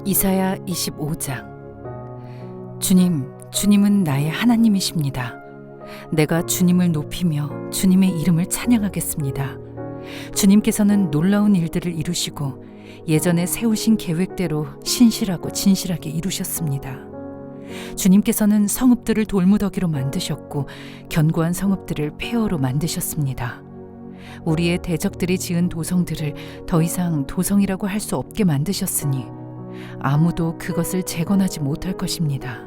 이사야 25장. 주님, 주님은 나의 하나님이십니다. 내가 주님을 높이며 주님의 이름을 찬양하겠습니다. 주님께서는 놀라운 일들을 이루시고 예전에 세우신 계획대로 신실하고 진실하게 이루셨습니다. 주님께서는 성읍들을 돌무더기로 만드셨고 견고한 성읍들을 폐허로 만드셨습니다. 우리의 대적들이 지은 도성들을 더 이상 도성이라고 할 수 없게 만드셨으니 아무도 그것을 재건하지 못할 것입니다.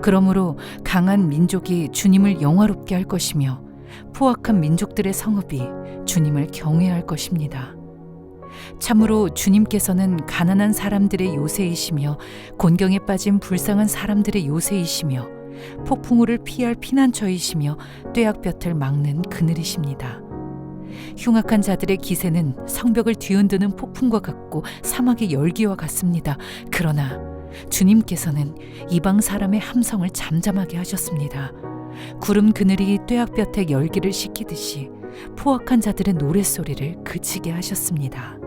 그러므로 강한 민족이 주님을 영화롭게 할 것이며 포악한 민족들의 성읍이 주님을 경외할 것입니다. 참으로 주님께서는 가난한 사람들의 요새이시며 곤경에 빠진 불쌍한 사람들의 요새이시며 폭풍우를 피할 피난처이시며 뙤약볕을 막는 그늘이십니다. 흉악한 자들의 기세는 성벽을 뒤흔드는 폭풍과 같고 사막의 열기와 같습니다. 그러나 주님께서는 이방 사람의 함성을 잠잠하게 하셨습니다. 구름 그늘이 뙤약볕의 열기를 식히듯이 포악한 자들의 노랫소리를 그치게 하셨습니다.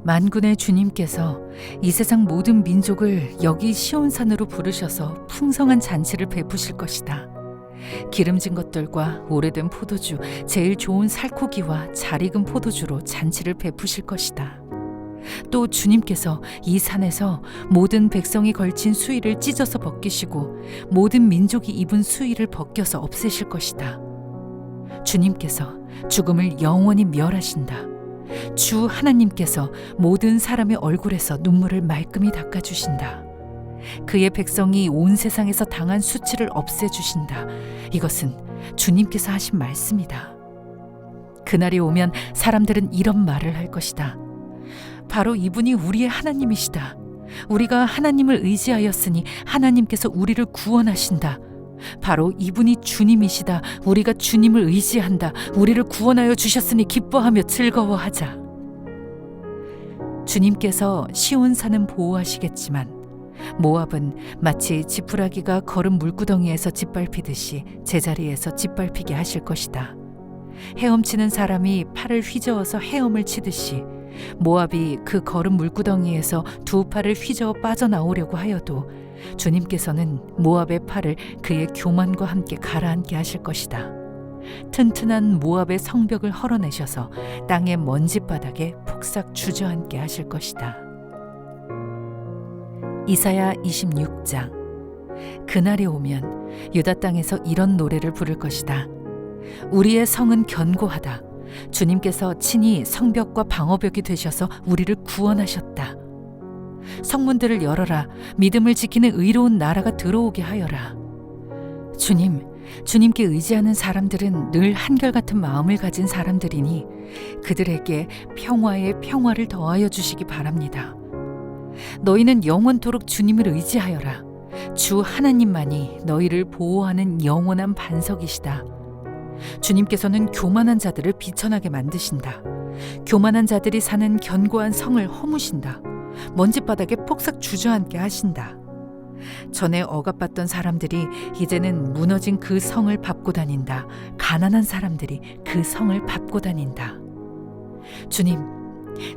만군의 주님께서 이 세상 모든 민족을 여기 시온산으로 부르셔서 풍성한 잔치를 베푸실 것이다. 기름진 것들과 오래된 포도주, 제일 좋은 살코기와 잘 익은 포도주로 잔치를 베푸실 것이다. 또 주님께서 이 산에서 모든 백성이 걸친 수의를 찢어서 벗기시고 모든 민족이 입은 수의를 벗겨서 없애실 것이다. 주님께서 죽음을 영원히 멸하신다. 주 하나님께서 모든 사람의 얼굴에서 눈물을 말끔히 닦아주신다. 그의 백성이 온 세상에서 당한 수치를 없애주신다. 이것은 주님께서 하신 말씀이다. 그날이 오면 사람들은 이런 말을 할 것이다. 바로 이분이 우리의 하나님이시다. 우리가 하나님을 의지하였으니 하나님께서 우리를 구원하신다. 바로 이분이 주님이시다. 우리가 주님을 의지한다. 우리를 구원하여 주셨으니 기뻐하며 즐거워하자. 주님께서 시온산은 보호하시겠지만 모압은 마치 지푸라기가 거른 물구덩이에서 짓밟히듯이 제자리에서 짓밟히게 하실 것이다. 헤엄치는 사람이 팔을 휘저어서 헤엄을 치듯이 모압이 그 거른 물구덩이에서 두 팔을 휘저어 빠져나오려고 하여도 주님께서는 모압의 팔을 그의 교만과 함께 가라앉게 하실 것이다. 튼튼한 모압의 성벽을 헐어내셔서 땅의 먼지바닥에 폭삭 주저앉게 하실 것이다. 이사야 26장. 그날이 오면 유다 땅에서 이런 노래를 부를 것이다. 우리의 성은 견고하다. 주님께서 친히 성벽과 방어벽이 되셔서 우리를 구원하셨다. 성문들을 열어라. 믿음을 지키는 의로운 나라가 들어오게 하여라. 주님께 의지하는 사람들은 늘 한결같은 마음을 가진 사람들이니 그들에게 평화에 평화를 더하여 주시기 바랍니다. 너희는 영원토록 주님을 의지하여라. 주 하나님만이 너희를 보호하는 영원한 반석이시다. 주님께서는 교만한 자들을 비천하게 만드신다. 교만한 자들이 사는 견고한 성을 허무신다. 먼지바닥에 폭삭 주저앉게 하신다. 전에 억압받던 사람들이 이제는 무너진 그 성을 밟고 다닌다. 가난한 사람들이 그 성을 밟고 다닌다.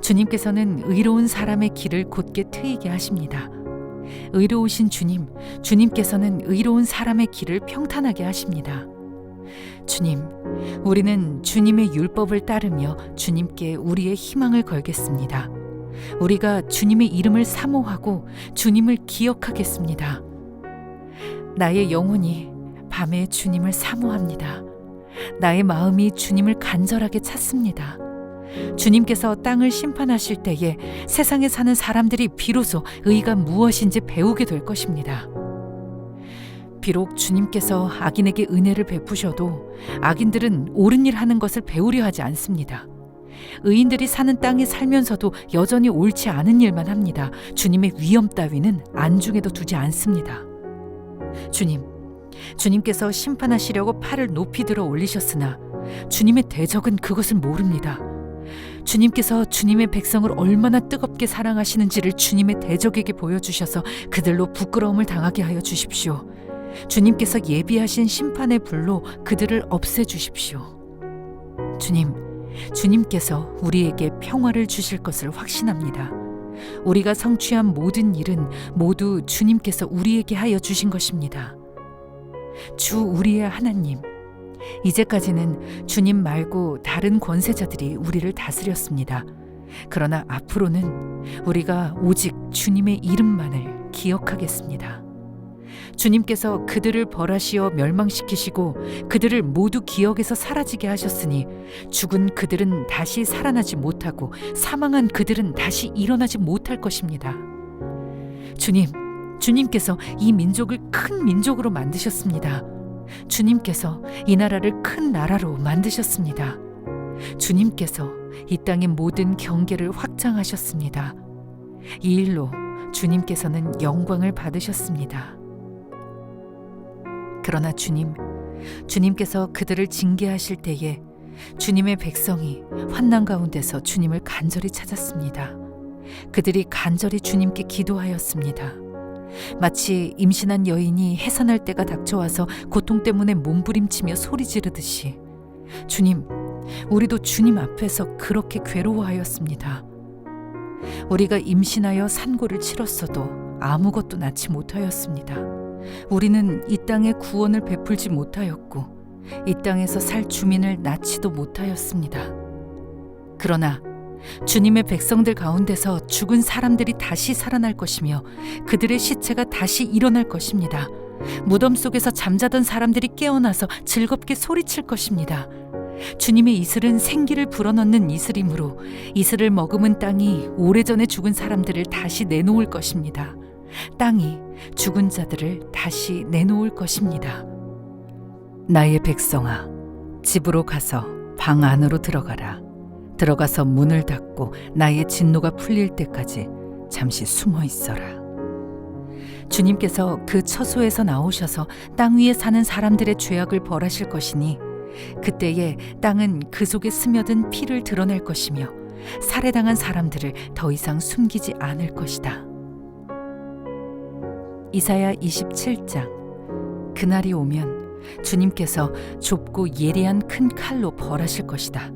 주님께서는 의로운 사람의 길을 곧게 트이게 하십니다. 의로우신 주님께서는 의로운 사람의 길을 평탄하게 하십니다. 우리는 주님의 율법을 따르며 주님께 우리의 희망을 걸겠습니다. 우리가 주님의 이름을 사모하고 주님을 기억하겠습니다. 나의 영혼이 밤에 주님을 사모합니다. 나의 마음이 주님을 간절하게 찾습니다. 주님께서 땅을 심판하실 때에 세상에 사는 사람들이 비로소 의가 무엇인지 배우게 될 것입니다. 비록 주님께서 악인에게 은혜를 베푸셔도 악인들은 옳은 일 하는 것을 배우려 하지 않습니다. 의인들이 사는 땅에 살면서도 여전히 옳지 않은 일만 합니다. 주님의 위엄 따위는 안중에도 두지 않습니다. 주님께서 심판하시려고 팔을 높이 들어 올리셨으나 주님의 대적은 그것을 모릅니다. 주님께서 주님의 백성을 얼마나 뜨겁게 사랑하시는지를 주님의 대적에게 보여주셔서 그들로 부끄러움을 당하게 하여 주십시오. 주님께서 예비하신 심판의 불로 그들을 없애주십시오. 주님께서 우리에게 평화를 주실 것을 확신합니다. 우리가 성취한 모든 일은 모두 주님께서 우리에게 하여 주신 것입니다. 주 우리의 하나님, 이제까지는 주님 말고 다른 권세자들이 우리를 다스렸습니다. 그러나 앞으로는 우리가 오직 주님의 이름만을 기억하겠습니다. 주님께서 그들을 벌하시어 멸망시키시고 그들을 모두 기억에서 사라지게 하셨으니 죽은 그들은 다시 살아나지 못하고 사망한 그들은 다시 일어나지 못할 것입니다. 주님께서 이 민족을 큰 민족으로 만드셨습니다. 주님께서 이 나라를 큰 나라로 만드셨습니다. 주님께서 이 땅의 모든 경계를 확장하셨습니다. 이 일로 주님께서는 영광을 받으셨습니다. 그러나 주님께서 그들을 징계하실 때에 주님의 백성이 환난 가운데서 주님을 간절히 찾았습니다. 그들이 간절히 주님께 기도하였습니다. 마치 임신한 여인이 해산할 때가 닥쳐와서 고통 때문에 몸부림치며 소리 지르듯이 우리도 주님 앞에서 그렇게 괴로워하였습니다. 우리가 임신하여 산고를 치렀어도 아무것도 낳지 못하였습니다. 우리는 이 땅에 구원을 베풀지 못하였고 이 땅에서 살 주민을 낳지도 못하였습니다. 그러나 주님의 백성들 가운데서 죽은 사람들이 다시 살아날 것이며 그들의 시체가 다시 일어날 것입니다. 무덤 속에서 잠자던 사람들이 깨어나서 즐겁게 소리칠 것입니다. 주님의 이슬은 생기를 불어넣는 이슬이므로 이슬을 머금은 땅이 오래전에 죽은 사람들을 다시 내놓을 것입니다. 땅이 죽은 자들을 다시 내놓을 것입니다. 나의 백성아, 집으로 가서 방 안으로 들어가라. 들어가서 문을 닫고 나의 진노가 풀릴 때까지 잠시 숨어 있어라. 주님께서 그 처소에서 나오셔서 땅 위에 사는 사람들의 죄악을 벌하실 것이니 그때에 땅은 그 속에 스며든 피를 드러낼 것이며 살해당한 사람들을 더 이상 숨기지 않을 것이다. 이사야 27장. 그날이 오면 주님께서 좁고 예리한 큰 칼로 벌하실 것이다.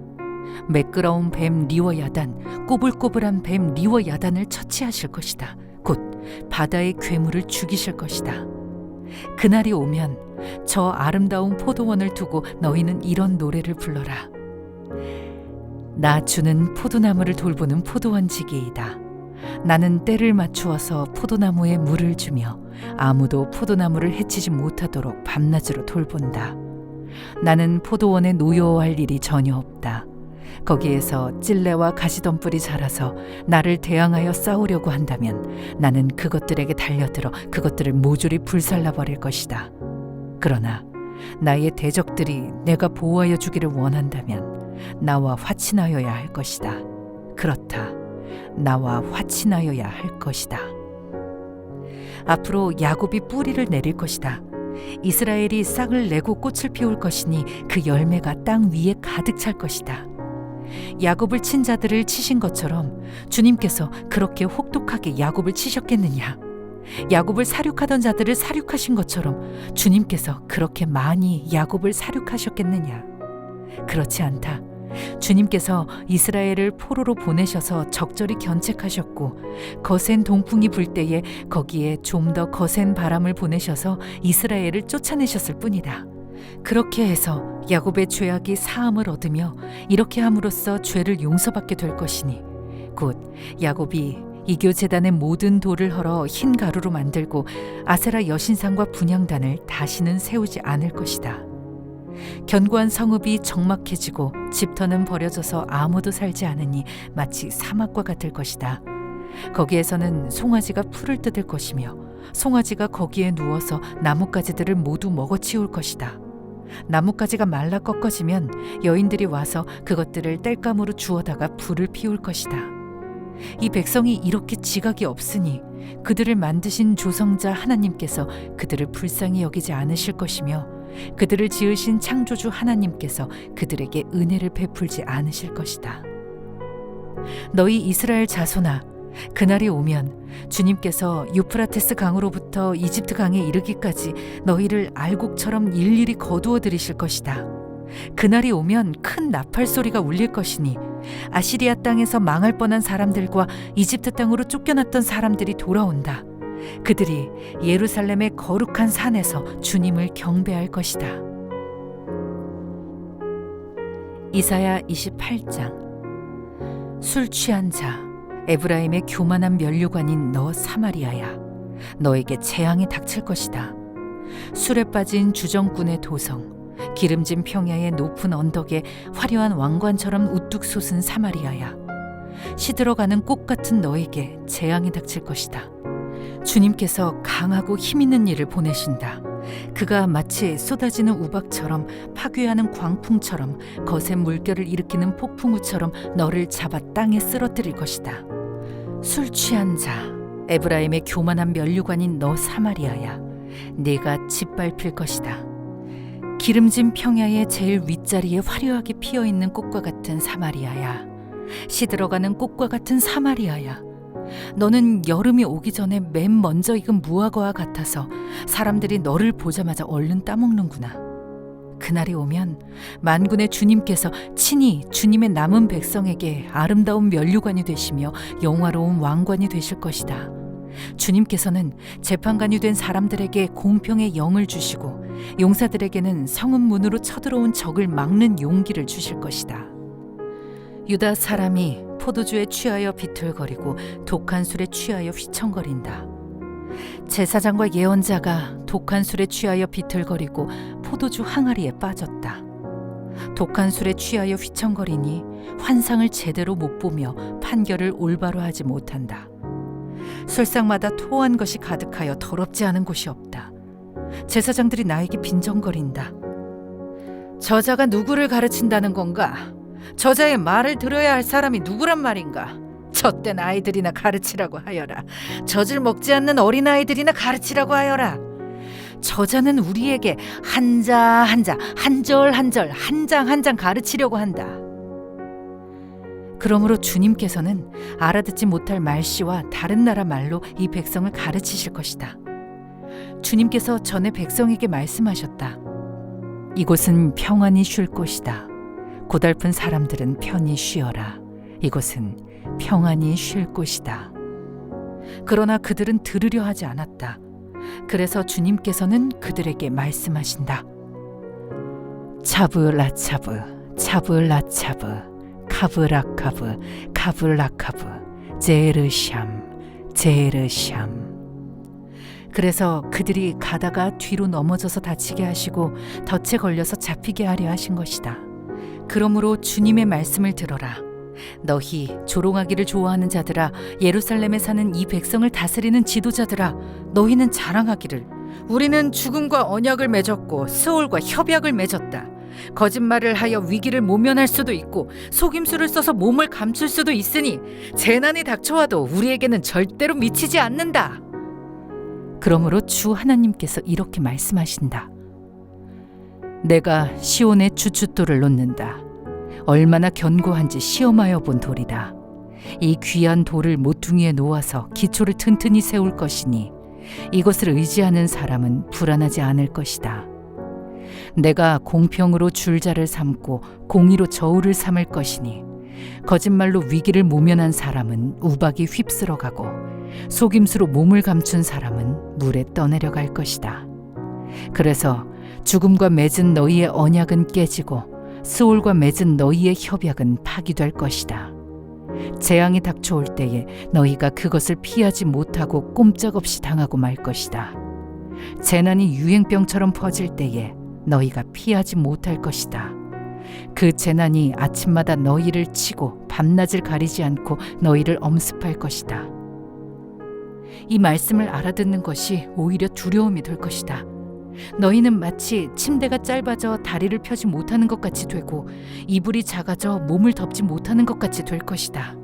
매끄러운 뱀 리워야단, 꼬불꼬불한 뱀 리워야단을 처치하실 것이다. 곧 바다의 괴물을 죽이실 것이다. 그날이 오면 저 아름다운 포도원을 두고 너희는 이런 노래를 불러라. 나 주는 포도나무를 돌보는 포도원지기이다. 나는 때를 맞추어서 포도나무에 물을 주며 아무도 포도나무를 해치지 못하도록 밤낮으로 돌본다. 나는 포도원에 노여워할 일이 전혀 없다. 거기에서 찔레와 가시덤불이 자라서 나를 대항하여 싸우려고 한다면 나는 그것들에게 달려들어 그것들을 모조리 불살라버릴 것이다. 그러나 나의 대적들이 내가 보호하여 주기를 원한다면 나와 화친하여야 할 것이다. 그렇다. 나와 화친하여야 할 것이다. 앞으로 야곱이 뿌리를 내릴 것이다. 이스라엘이 싹을 내고 꽃을 피울 것이니 그 열매가 땅 위에 가득 찰 것이다. 야곱을 친 자들을 치신 것처럼 주님께서 그렇게 혹독하게 야곱을 치셨겠느냐? 야곱을 사륙하던 자들을 사륙하신 것처럼 주님께서 그렇게 많이 야곱을 사륙하셨겠느냐? 그렇지 않다. 주님께서 이스라엘을 포로로 보내셔서 적절히 견책하셨고 거센 동풍이 불 때에 거기에 좀 더 거센 바람을 보내셔서 이스라엘을 쫓아내셨을 뿐이다. 그렇게 해서 야곱의 죄악이 사함을 얻으며 이렇게 함으로써 죄를 용서받게 될 것이니 곧 야곱이 이교 제단의 모든 돌을 헐어 흰 가루로 만들고 아세라 여신상과 분향단을 다시는 세우지 않을 것이다. 견고한 성읍이 적막해지고 집터는 버려져서 아무도 살지 않으니 마치 사막과 같을 것이다. 거기에서는 송아지가 풀을 뜯을 것이며 송아지가 거기에 누워서 나뭇가지들을 모두 먹어치울 것이다. 나뭇가지가 말라 꺾어지면 여인들이 와서 그것들을 땔감으로 주워다가 불을 피울 것이다. 이 백성이 이렇게 지각이 없으니 그들을 만드신 조성자 하나님께서 그들을 불쌍히 여기지 않으실 것이며 그들을 지으신 창조주 하나님께서 그들에게 은혜를 베풀지 않으실 것이다. 너희 이스라엘 자손아, 그날이 오면 주님께서 유프라테스 강으로부터 이집트 강에 이르기까지 너희를 알곡처럼 일일이 거두어 들이실 것이다. 그날이 오면 큰 나팔 소리가 울릴 것이니 아시리아 땅에서 망할 뻔한 사람들과 이집트 땅으로 쫓겨났던 사람들이 돌아온다. 그들이 예루살렘의 거룩한 산에서 주님을 경배할 것이다. 이사야 28장. 술 취한 자, 에브라임의 교만한 면류관인 너 사마리아야, 너에게 재앙이 닥칠 것이다. 술에 빠진 주정꾼의 도성, 기름진 평야의 높은 언덕에 화려한 왕관처럼 우뚝 솟은 사마리아야, 시들어가는 꽃 같은 너에게 재앙이 닥칠 것이다. 주님께서 강하고 힘있는 이를 보내신다. 그가 마치 쏟아지는 우박처럼, 파괴하는 광풍처럼, 거센 물결을 일으키는 폭풍우처럼 너를 잡아 땅에 쓰러뜨릴 것이다. 술 취한 자, 에브라임의 교만한 면류관인 너 사마리아야, 네가 짓밟힐 것이다. 기름진 평야의 제일 윗자리에 화려하게 피어있는 꽃과 같은 사마리아야, 시들어가는 꽃과 같은 사마리아야, 너는 여름이 오기 전에 맨 먼저 익은 무화과와 같아서 사람들이 너를 보자마자 얼른 따먹는구나. 그날이 오면 만군의 주님께서 친히 주님의 남은 백성에게 아름다운 면류관이 되시며 영화로운 왕관이 되실 것이다. 주님께서는 재판관이 된 사람들에게 공평의 영을 주시고 용사들에게는 성읍 문으로 쳐들어온 적을 막는 용기를 주실 것이다. 유다 사람이 포도주에 취하여 비틀거리고 독한 술에 취하여 휘청거린다. 제사장과 예언자가 독한 술에 취하여 비틀거리고 포도주 항아리에 빠졌다. 독한 술에 취하여 휘청거리니 환상을 제대로 못 보며 판결을 올바로 하지 못한다. 술상마다 토한 것이 가득하여 더럽지 않은 곳이 없다. 제사장들이 나에게 빈정거린다. 저자가 누구를 가르친다는 건가? 저자의 말을 들어야 할 사람이 누구란 말인가? 젖된 아이들이나 가르치라고 하여라. 젖을 먹지 않는 어린아이들이나 가르치라고 하여라. 저자는 우리에게 한자 한자, 한절 한절, 한 장 한 장 가르치려고 한다. 그러므로 주님께서는 알아듣지 못할 말씨와 다른 나라 말로 이 백성을 가르치실 것이다. 주님께서 전에 백성에게 말씀하셨다. 이곳은 평안히 쉴 곳이다. 고달픈 사람들은 편히 쉬어라. 이곳은 평안히 쉴 곳이다. 그러나 그들은 들으려 하지 않았다. 그래서 주님께서는 그들에게 말씀하신다. 차브 라차브, 차브 라차브, 카브라카브, 카블라카브, 제르샴, 제르샴. 그래서 그들이 가다가 뒤로 넘어져서 다치게 하시고 덫에 걸려서 잡히게 하려 하신 것이다. 그러므로 주님의 말씀을 들어라. 너희 조롱하기를 좋아하는 자들아, 예루살렘에 사는 이 백성을 다스리는 지도자들아, 너희는 자랑하기를 우리는 죽음과 언약을 맺었고 스올과 협약을 맺었다. 거짓말을 하여 위기를 모면할 수도 있고 속임수를 써서 몸을 감출 수도 있으니 재난이 닥쳐와도 우리에게는 절대로 미치지 않는다. 그러므로 주 하나님께서 이렇게 말씀하신다. 내가 시온의 주춧돌을 놓는다. 얼마나 견고한지 시험하여 본 돌이다. 이 귀한 돌을 모퉁이에 놓아서 기초를 튼튼히 세울 것이니 이것을 의지하는 사람은 불안하지 않을 것이다. 내가 공평으로 줄자를 삼고 공의로 저울을 삼을 것이니 거짓말로 위기를 모면한 사람은 우박이 휩쓸어가고 속임수로 몸을 감춘 사람은 물에 떠내려갈 것이다. 그래서 죽음과 맺은 너희의 언약은 깨지고 스올과 맺은 너희의 협약은 파기될 것이다. 재앙이 닥쳐올 때에 너희가 그것을 피하지 못하고 꼼짝없이 당하고 말 것이다. 재난이 유행병처럼 퍼질 때에 너희가 피하지 못할 것이다. 그 재난이 아침마다 너희를 치고 밤낮을 가리지 않고 너희를 엄습할 것이다. 이 말씀을 알아듣는 것이 오히려 두려움이 될 것이다. 너희는 마치 침대가 짧아져 다리를 펴지 못하는 것 같이 되고 이불이 작아져 몸을 덮지 못하는 것 같이 될 것이다.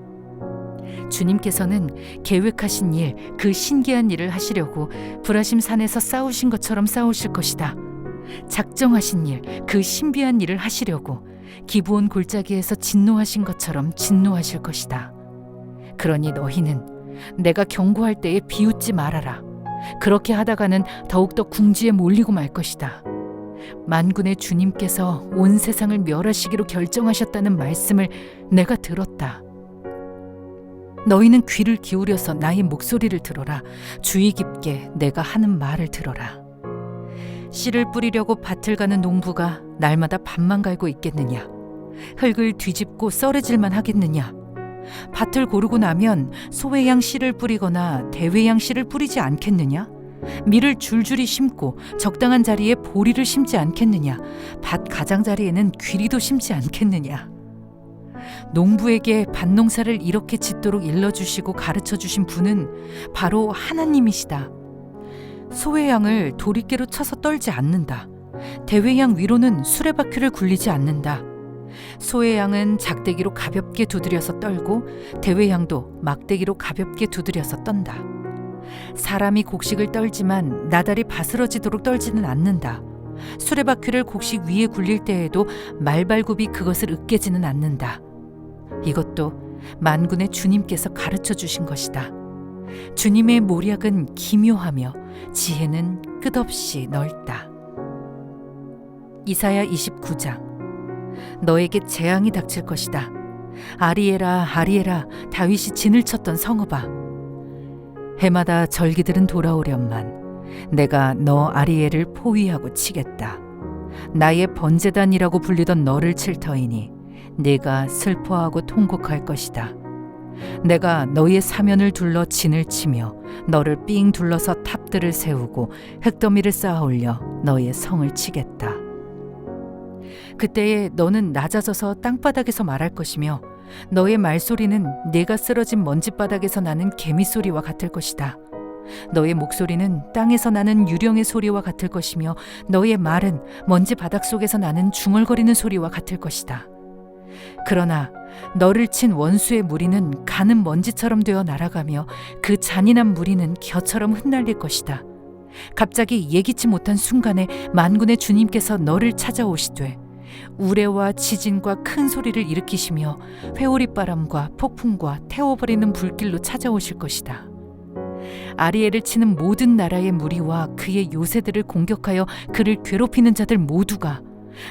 주님께서는 계획하신 일, 그 신기한 일을 하시려고 브라심 산에서 싸우신 것처럼 싸우실 것이다. 작정하신 일, 그 신비한 일을 하시려고 기브온 골짜기에서 진노하신 것처럼 진노하실 것이다. 그러니 너희는 내가 경고할 때에 비웃지 말아라. 그렇게 하다가는 더욱더 궁지에 몰리고 말 것이다. 만군의 주님께서 온 세상을 멸하시기로 결정하셨다는 말씀을 내가 들었다. 너희는 귀를 기울여서 나의 목소리를 들어라. 주의 깊게 내가 하는 말을 들어라. 씨를 뿌리려고 밭을 가는 농부가 날마다 밭만 갈고 있겠느냐? 흙을 뒤집고 썰어질만 하겠느냐? 밭을 고르고 나면 소외양 씨를 뿌리거나 대외양 씨를 뿌리지 않겠느냐? 밀을 줄줄이 심고 적당한 자리에 보리를 심지 않겠느냐? 밭 가장자리에는 귀리도 심지 않겠느냐? 농부에게 밭농사를 이렇게 짓도록 일러주시고 가르쳐주신 분은 바로 하나님이시다. 소외양을 도리깨로 쳐서 떨지 않는다. 대외양 위로는 수레바퀴를 굴리지 않는다. 소외양은 작대기로 가볍게 두드려서 떨고 대외양도 막대기로 가볍게 두드려서 떤다. 사람이 곡식을 떨지만 나달이 바스러지도록 떨지는 않는다. 수레바퀴를 곡식 위에 굴릴 때에도 말발굽이 그것을 으깨지는 않는다. 이것도 만군의 주님께서 가르쳐 주신 것이다. 주님의 모략은 기묘하며 지혜는 끝없이 넓다. 이사야 29장. 너에게 재앙이 닥칠 것이다. 아리에라 아리에라, 다윗이 진을 쳤던 성읍아. 해마다 절기들은 돌아오련만 내가 너 아리엘을 포위하고 치겠다. 나의 번제단이라고 불리던 너를 칠 터이니 네가 슬퍼하고 통곡할 것이다. 내가 너의 사면을 둘러 진을 치며 너를 삥 둘러서 탑들을 세우고 흙더미를 쌓아 올려 너의 성을 치겠다. 그때에 너는 낮아져서 땅바닥에서 말할 것이며 너의 말소리는 네가 쓰러진 먼지바닥에서 나는 개미 소리와 같을 것이다. 너의 목소리는 땅에서 나는 유령의 소리와 같을 것이며 너의 말은 먼지 바닥 속에서 나는 중얼거리는 소리와 같을 것이다. 그러나 너를 친 원수의 무리는 가는 먼지처럼 되어 날아가며 그 잔인한 무리는 겨처럼 흩날릴 것이다. 갑자기 예기치 못한 순간에 만군의 주님께서 너를 찾아오시되 우레와 지진과 큰 소리를 일으키시며 회오리바람과 폭풍과 태워버리는 불길로 찾아오실 것이다. 아리엘을 치는 모든 나라의 무리와 그의 요새들을 공격하여 그를 괴롭히는 자들 모두가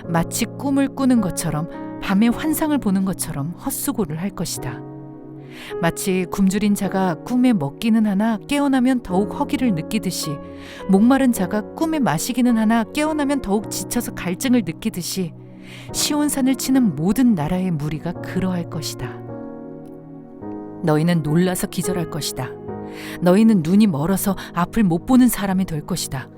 마치 꿈을 꾸는 것처럼 밤에 환상을 보는 것처럼 헛수고를 할 것이다. 마치 굶주린 자가 꿈에 먹기는 하나 깨어나면 더욱 허기를 느끼듯이 목마른 자가 꿈에 마시기는 하나 깨어나면 더욱 지쳐서 갈증을 느끼듯이 시온산을 치는 모든 나라의 무리가 그러할 것이다. 너희는 놀라서 기절할 것이다. 너희는 눈이 멀어서 앞을 못 보는 사람이 될 것이다.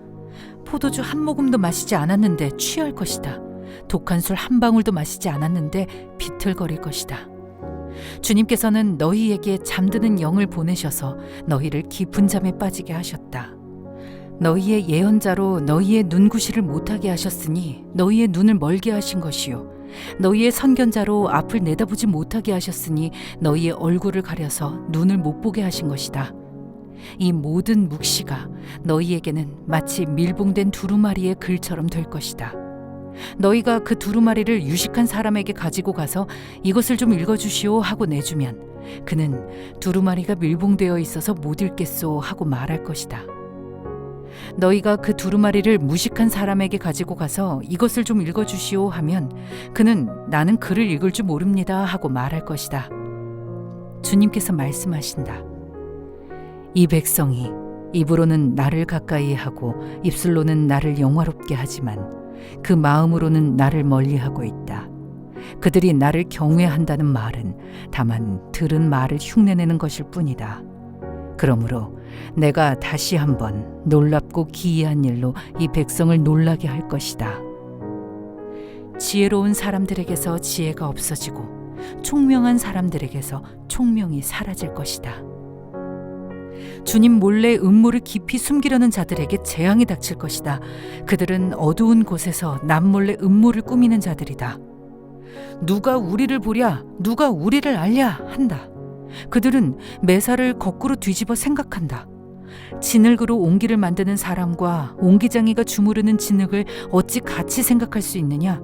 포도주 한 모금도 마시지 않았는데 취할 것이다. 독한 술 한 방울도 마시지 않았는데 비틀거릴 것이다. 주님께서는 너희에게 잠드는 영을 보내셔서 너희를 깊은 잠에 빠지게 하셨다. 너희의 예언자로 너희의 눈구시를 못하게 하셨으니 너희의 눈을 멀게 하신 것이요 너희의 선견자로 앞을 내다보지 못하게 하셨으니 너희의 얼굴을 가려서 눈을 못 보게 하신 것이다. 이 모든 묵시가 너희에게는 마치 밀봉된 두루마리의 글처럼 될 것이다. 너희가 그 두루마리를 유식한 사람에게 가지고 가서 이것을 좀 읽어주시오 하고 내주면 그는 두루마리가 밀봉되어 있어서 못 읽겠소 하고 말할 것이다. 너희가 그 두루마리를 무식한 사람에게 가지고 가서 이것을 좀 읽어주시오 하면 그는 나는 글을 읽을 줄 모릅니다 하고 말할 것이다. 주님께서 말씀하신다. 이 백성이 입으로는 나를 가까이 하고 입술로는 나를 영화롭게 하지만 그 마음으로는 나를 멀리하고 있다. 그들이 나를 경외한다는 말은 다만 들은 말을 흉내내는 것일 뿐이다. 그러므로 내가 다시 한번 놀랍고 기이한 일로 이 백성을 놀라게 할 것이다. 지혜로운 사람들에게서 지혜가 없어지고 총명한 사람들에게서 총명이 사라질 것이다. 주님 몰래 음모를 깊이 숨기려는 자들에게 재앙이 닥칠 것이다. 그들은 어두운 곳에서 남몰래 음모를 꾸미는 자들이다. 누가 우리를 보랴, 누가 우리를 알랴 한다. 그들은 매사를 거꾸로 뒤집어 생각한다. 진흙으로 옹기를 만드는 사람과 옹기장이가 주무르는 진흙을 어찌 같이 생각할 수 있느냐?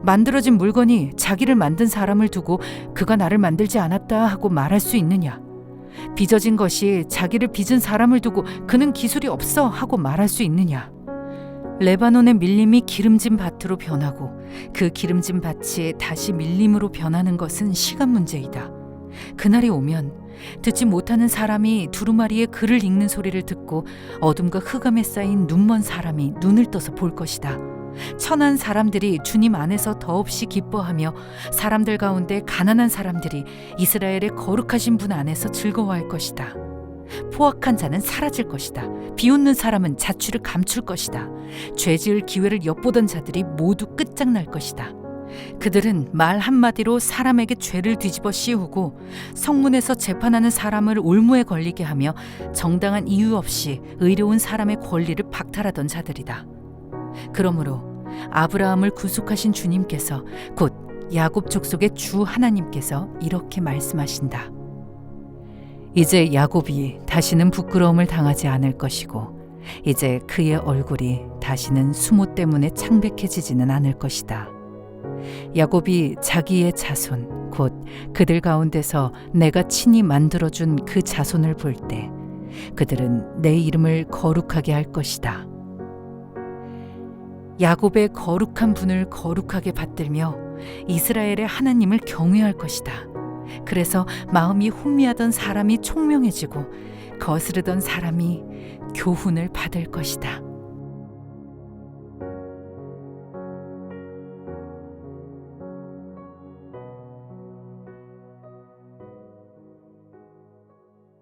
만들어진 물건이 자기를 만든 사람을 두고 그가 나를 만들지 않았다 하고 말할 수 있느냐? 빚어진 것이 자기를 빚은 사람을 두고 그는 기술이 없어 하고 말할 수 있느냐? 레바논의 밀림이 기름진 밭으로 변하고 그 기름진 밭이 다시 밀림으로 변하는 것은 시간 문제이다. 그날이 오면 듣지 못하는 사람이 두루마리의 글을 읽는 소리를 듣고 어둠과 흑암에 쌓인 눈먼 사람이 눈을 떠서 볼 것이다. 천한 사람들이 주님 안에서 더없이 기뻐하며 사람들 가운데 가난한 사람들이 이스라엘의 거룩하신 분 안에서 즐거워할 것이다. 포악한 자는 사라질 것이다. 비웃는 사람은 자취를 감출 것이다. 죄 지을 기회를 엿보던 자들이 모두 끝장날 것이다. 그들은 말 한마디로 사람에게 죄를 뒤집어 씌우고 성문에서 재판하는 사람을 올무에 걸리게 하며 정당한 이유 없이 의로운 사람의 권리를 박탈하던 자들이다. 그러므로 아브라함을 구속하신 주님께서 곧 야곱 족속의 주 하나님께서 이렇게 말씀하신다. 이제 야곱이 다시는 부끄러움을 당하지 않을 것이고 이제 그의 얼굴이 다시는 수모 때문에 창백해지지는 않을 것이다. 야곱이 자기의 자손 곧 그들 가운데서 내가 친히 만들어준 그 자손을 볼 때 그들은 내 이름을 거룩하게 할 것이다. 야곱의 거룩한 분을 거룩하게 받들며 이스라엘의 하나님을 경외할 것이다. 그래서 마음이 혼미하던 사람이 총명해지고 거스르던 사람이 교훈을 받을 것이다.